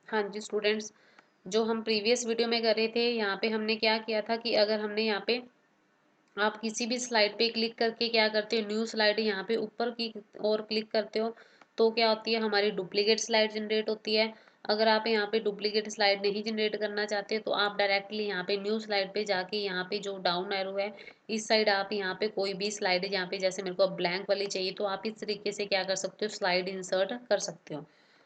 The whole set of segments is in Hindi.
हाँ जी स्टूडेंट्स, जो हम प्रीवियस वीडियो में कर रहे थे, यहाँ पे हमने क्या किया था कि अगर हमने यहाँ पे आप किसी भी स्लाइड पे क्लिक करके क्या करते हो, न्यू स्लाइड यहाँ पे ऊपर की ओर क्लिक करते हो, तो क्या होती है, हमारी डुप्लीकेट स्लाइड जनरेट होती है। अगर आप यहाँ पे डुप्लीकेट स्लाइड नहीं जनरेट करना चाहते, तो आप डायरेक्टली यहाँ पे न्यू स्लाइड पे जाके यहाँ पे जो डाउन एरो है, इस साइड आप यहाँ पे कोई भी स्लाइड यहाँ पे, जैसे मेरे को ब्लैंक वाली चाहिए, तो आप इस तरीके से क्या कर सकते हो, स्लाइड इंसर्ट कर सकते हो।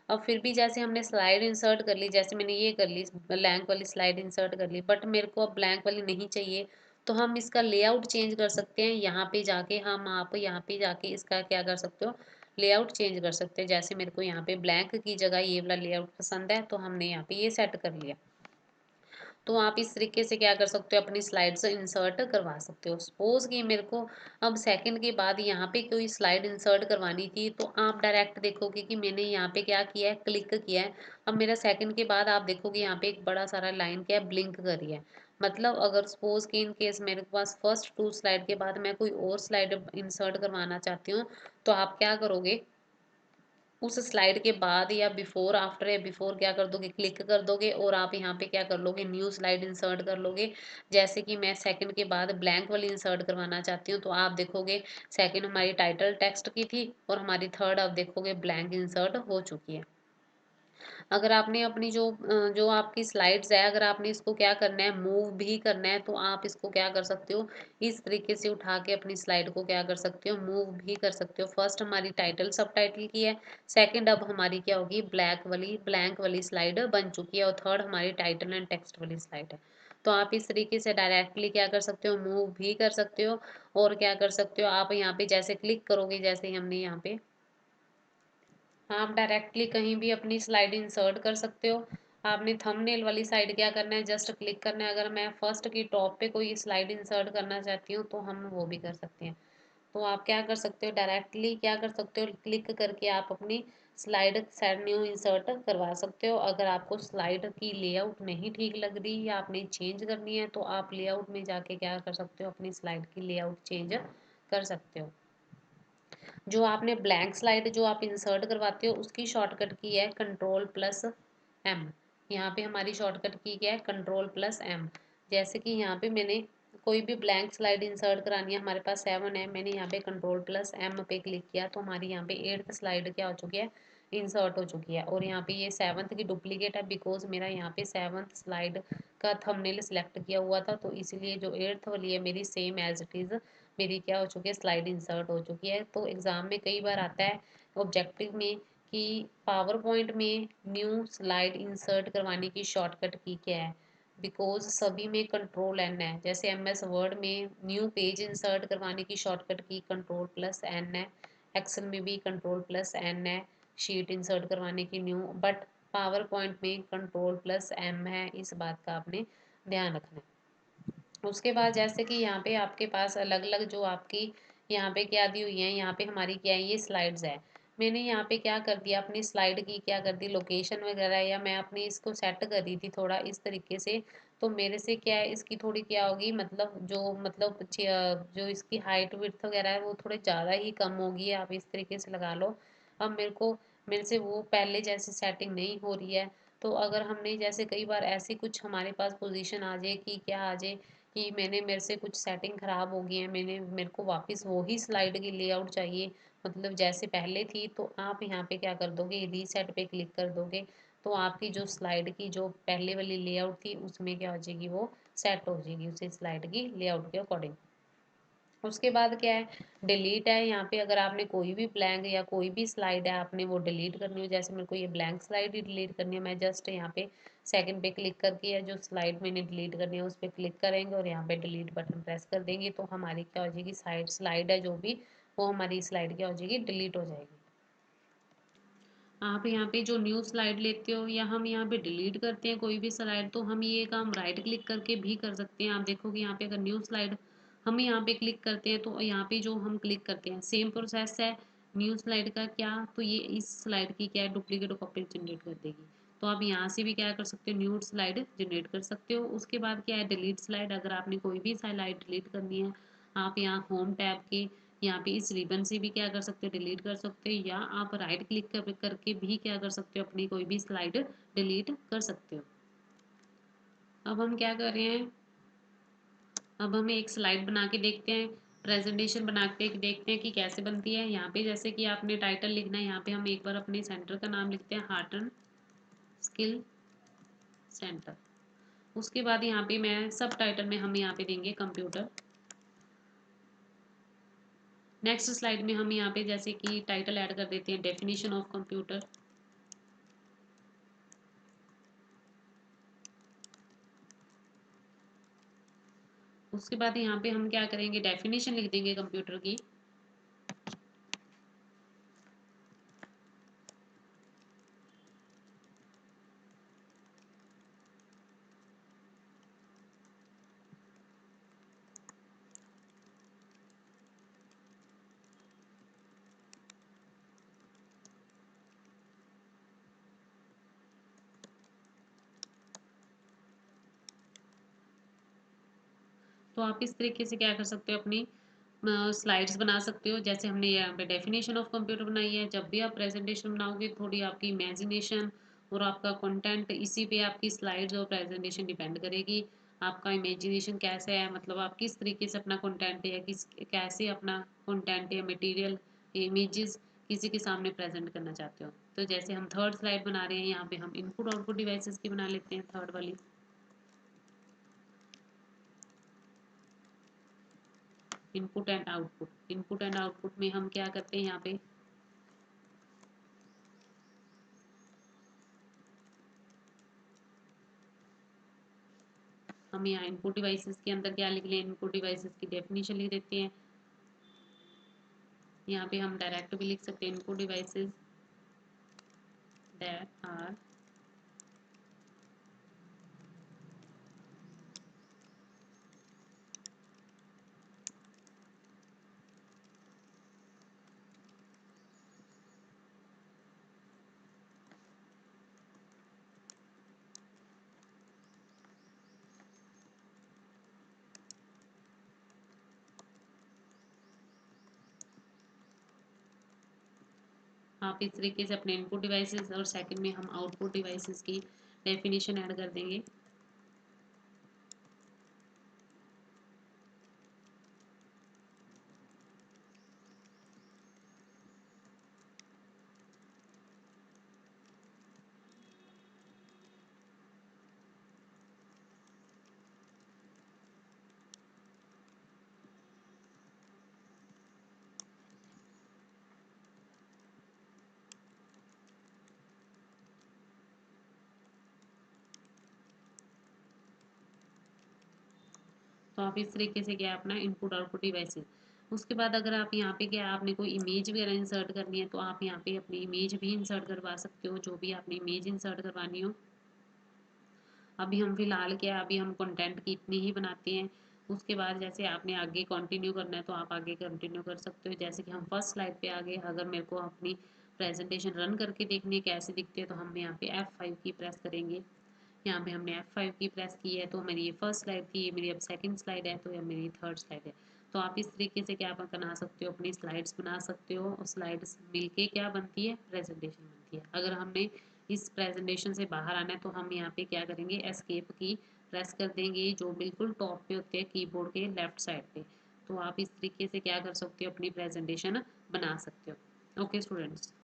अब फिर भी जैसे हमने स्लाइड इंसर्ट कर ली, जैसे मैंने ये कर ली, ब्लैंक वाली स्लाइड इंसर्ट कर ली, बट मेरे को अब ब्लैंक वाली नहीं चाहिए, तो हम इसका लेआउट चेंज कर सकते हैं। यहाँ पे जाके आप यहाँ पे जाके इसका क्या कर सकते हो, लेआउट चेंज कर सकते हैं। जैसे मेरे को यहाँ पे ब्लैंक की जगह ये वाला लेआउट पसंद है, तो हमने यहाँ पे ये सेट कर लिया। तो आप इस तरीके से क्या कर सकते हो, अपनी स्लाइड्स इंसर्ट करवा सकते हो। सपोज कि मेरे को अब सेकंड के बाद यहाँ पे कोई स्लाइड इंसर्ट करवानी थी, तो आप डायरेक्ट देखोगे कि मैंने यहाँ पे क्या किया है, क्लिक किया है। अब मेरा सेकंड के बाद आप देखोगे यहाँ पे एक बड़ा सारा लाइन क्या है, ब्लिंक कर रही है। मतलब अगर सपोज कि इन केस मेरे पास फर्स्ट टू स्लाइड के बाद मैं कोई और स्लाइड इंसर्ट करवाना चाहती हूँ, तो आप क्या करोगे, उस स्लाइड के बाद या बिफोर आफ्टर या बिफोर क्या कर दोगे, क्लिक कर दोगे और आप यहाँ पे क्या कर लोगे, न्यू स्लाइड इंसर्ट कर लोगे। जैसे कि मैं सेकंड के बाद ब्लैंक वाली इंसर्ट करवाना चाहती हूँ, तो आप देखोगे सेकंड हमारी टाइटल टेक्स्ट की थी और हमारी थर्ड आप देखोगे ब्लैंक इंसर्ट हो चुकी है। अगर आपने अपनी जो आपकी स्लाइड्स है, अगर आपने इसको क्या करना है, मूव भी करना है, तो आप इसको क्या कर सकते हो, इस तरीके से उठा के अपनी स्लाइड को क्या कर सकते हो, मूव भी कर सकते हो। फर्स्ट हमारी टाइटल सब टाइटल की है, सेकंड अब हमारी क्या होगी, ब्लैंक वाली स्लाइड बन चुकी है और थर्ड हमारी टाइटल एंड टेक्स्ट वाली स्लाइड है। तो आप इस तरीके से डायरेक्टली क्या कर सकते हो, मूव भी कर सकते हो। और क्या कर सकते हो, आप यहाँ पे जैसे क्लिक करोगे, जैसे ही हमने यहाँ पे, आप डायरेक्टली कहीं भी अपनी स्लाइड इंसर्ट कर सकते हो। आपने थंबनेल वाली साइड क्या करना है, जस्ट क्लिक करना है। अगर मैं फर्स्ट की टॉप पे कोई स्लाइड इंसर्ट करना चाहती हूँ, तो हम वो भी कर सकते हैं। तो आप क्या कर सकते हो, डायरेक्टली क्या कर सकते हो, क्लिक करके आप अपनी स्लाइड सेट न्यू इंसर्ट करवा सकते हो। अगर आपको स्लाइड की लेआउट नहीं ठीक लग रही या आपने चेंज करनी है, तो आप लेआउट में जाके क्या कर सकते हो, अपनी स्लाइड की लेआउट चेंज कर सकते हो। जो आपने ब्लैंक स्लाइड जो आप इंसर्ट करवाते हो, उसकी शॉर्टकट की है कंट्रोल+M। यहाँ पे हमारी शॉर्टकट की क्या है, कंट्रोल+M। जैसे कि यहाँ पे मैंने कोई भी ब्लैंक स्लाइड इंसर्ट करानी है, हमारे पास 7 है, मैंने यहाँ पे कंट्रोल+M पे क्लिक किया, तो हमारी यहाँ पे 8th स्लाइड क्या हो चुकी है, इंसर्ट हो चुकी है। और यहाँ पे ये 7th की डुप्लीकेट है, बिकॉज मेरा यहाँ पे 7th स्लाइड का थंबनेल सेलेक्ट किया हुआ था, तो इसलिए जो 8th वाली है मेरी सेम एज इट इज़ मेरी क्या हो चुकी है, स्लाइड इंसर्ट हो चुकी है। तो एग्जाम में कई बार आता है ऑब्जेक्टिव में कि पावर पॉइंट में न्यू स्लाइड इंसर्ट करवाने की शॉर्टकट की क्या है, बिकॉज सभी में कंट्रोल+N है। जैसे MS वर्ड में न्यू पेज इंसर्ट करवाने की शॉर्टकट की कंट्रोल+N है, एक्सेल में भी कंट्रोल+N है शीट इंसर्ट करवाने की न्यू, बट पावर पॉइंट में कंट्रोल+M है। इस बात का आपने ध्यान रखना है। उसके बाद जैसे कि यहाँ पे आपके पास अलग अलग जो आपकी यहाँ पे क्या दी हुई है, यहाँ पे हमारी क्या है, ये स्लाइड्स है। मैंने यहाँ पे क्या कर दिया, अपनी स्लाइड की क्या कर दी, लोकेशन वगैरह, या मैं अपनी इसको सेट कर रही थी थोड़ा इस तरीके से। तो मेरे से क्या है, इसकी थोड़ी क्या होगी, मतलब जो इसकी हाइट विड्थ वगैरह है, वो थोड़े ज़्यादा ही कम होगी, आप इस तरीके से लगा लो। अब मेरे से वो पहले जैसी सेटिंग नहीं हो रही है। तो अगर हमने जैसे कई बार ऐसी कुछ हमारे पास पोजीशन आ जाए कि क्या आ जाए कि मेरे से कुछ सेटिंग ख़राब हो गई है, मेरे को वापस वही स्लाइड की लेआउट चाहिए, मतलब जैसे पहले थी, तो आप यहाँ पे क्या कर दोगे, रीसेट पे क्लिक कर दोगे, तो आपकी जो स्लाइड की जो पहले वाली लेआउट थी, उसमें क्या हो जाएगी, वो सेट हो जाएगी उसी स्लाइड की लेआउट के अकॉर्डिंग। उसके बाद क्या है, डिलीट है। यहाँ पे अगर आपने कोई भी ब्लैंक या कोई भी स्लाइड है, आपने वो डिलीट करनी हो, जैसे मेरे को ये ब्लैंक स्लाइड ही डिलीट करनी है, मैं जस्ट यहाँ पे सेकंड पे क्लिक करके, या जो स्लाइड मैंने डिलीट करनी है उस पर क्लिक करेंगे और यहाँ पे डिलीट बटन प्रेस कर देंगे, तो हमारी क्या हो जाएगी, स्लाइड है जो भी, वो हमारी स्लाइड क्या हो जाएगी, डिलीट हो जाएगी। आप यहाँ पे जो न्यू स्लाइड लेते हो या हम यहाँ पे डिलीट करते हैं कोई भी स्लाइड, तो हम ये काम राइट क्लिक करके भी कर सकते हैं। आप देखोगे यहाँ पे अगर न्यू स्लाइड हम यहाँ पे क्लिक करते हैं, तो यहाँ पे जो हम क्लिक करते हैं सेम प्रोसेस है न्यू स्लाइड का, क्या तो ये इस स्लाइड की क्या है, डुप्लीकेट कॉपी जनरेट कर देगी। तो आप यहाँ से भी क्या कर सकते हो, न्यू स्लाइड जनरेट कर सकते हो। उसके बाद क्या है, डिलीट स्लाइड। अगर आपने कोई भी स्लाइड डिलीट करनी है, आप यहाँ होम टैब के यहाँ पे इस रिबन से भी क्या कर सकते हो, डिलीट कर सकते हो, या आप राइट क्लिक करके भी क्या कर सकते हो, अपनी कोई भी स्लाइड डिलीट कर सकते हो। अब हम क्या कर रहे हैं, अब हम एक स्लाइड बना के देखते हैं, प्रेजेंटेशन बना के देखते हैं कि कैसे बनती है। यहाँ पे जैसे कि आपने टाइटल लिखना है, यहाँ पे हम एक बार अपने सेंटर का नाम लिखते हैं, हार्टन स्किल सेंटर। उसके बाद यहाँ पे मैं सब टाइटल में हम यहाँ पे देंगे कंप्यूटर। नेक्स्ट स्लाइड में हम यहाँ पे जैसे कि टाइटल ऐड कर देते हैं, डेफिनेशन ऑफ कंप्यूटर। उसके बाद यहाँ पे हम क्या करेंगे, डेफिनेशन लिख देंगे कंप्यूटर की। तो आप इस तरीके से क्या कर सकते हो, अपनी स्लाइड्स बना सकते हो। जैसे हमने यहाँ पे डेफिनेशन ऑफ कंप्यूटर बनाई है, जब भी आप प्रेजेंटेशन बनाओगे थोड़ी आपकी इमेजिनेशन और आपका कंटेंट, इसी पे आपकी स्लाइड्स और प्रेजेंटेशन डिपेंड करेगी। आपका इमेजिनेशन कैसा है, मतलब आप किस तरीके से अपना कंटेंट या किस कैसे अपना कंटेंट या मटेरियल इमेजेस किसी के सामने प्रेजेंट करना चाहते हो। तो जैसे हम थर्ड स्लाइड बना रहे हैं, यहाँ पे हम इनपुट आउटपुट डिवाइसेस की बना लेते हैं, थर्ड वाली। इनपुट एंड आउटपुट में हम क्या करते हैं, यहाँ पे हम यहाँ इनपुट डिवाइसेस के अंदर क्या लिख लें, इनपुट डिवाइसेस की डेफिनेशन लिख देते हैं। यहाँ पे हम डायरेक्ट भी लिख सकते हैं, इनपुट डिवाइसेस दैट आर आप इस तरीके से अपने इनपुट डिवाइसेस और सेकंड में हम आउटपुट डिवाइसेस की डेफिनेशन ऐड कर देंगे। तो आप इस तरीके से क्या अपना इनपुट आउटपुट डिवाइसेस। उसके बाद अगर आप यहाँ पे क्या आपने कोई इमेज वगैरह इंसर्ट करनी है, तो आप यहाँ पे अपनी इमेज भी इंसर्ट करवा सकते हो, जो भी आपने इमेज इंसर्ट करवानी हो। अभी हम फिलहाल क्या, अभी हम कंटेंट की इतनी ही बनाते हैं। उसके बाद जैसे आपने आगे कंटिन्यू करना है, तो आप आगे कंटिन्यू कर सकते हो। जैसे कि हम फर्स्ट स्लाइड पे आ गए, अगर मेरे को अपनी प्रेजेंटेशन रन करके देखनी है कैसे दिखती है, तो हम यहाँ पे F5 की प्रेस करेंगे। यहाँ पे हमने F5 की प्रेस की है, तो मेरी ये फर्स्ट स्लाइड थी, ये मेरी अब सेकंड स्लाइड है, तो ये मेरी थर्ड स्लाइड है। तो आप इस तरीके से क्या बना सकते हो, अपनी स्लाइड्स बना सकते हो, और स्लाइड्स मिलके क्या बनती है, प्रेजेंटेशन बनती है। अगर हमने इस प्रेजेंटेशन से बाहर आना है, तो हम यहाँ पे क्या करेंगे, एस्केप की प्रेस कर देंगे, जो बिल्कुल टॉप पे होते हैं कीबोर्ड के लेफ्ट साइड पे। तो आप इस तरीके से क्या कर सकते हो, अपनी प्रेजेंटेशन बना सकते हो। Okay students.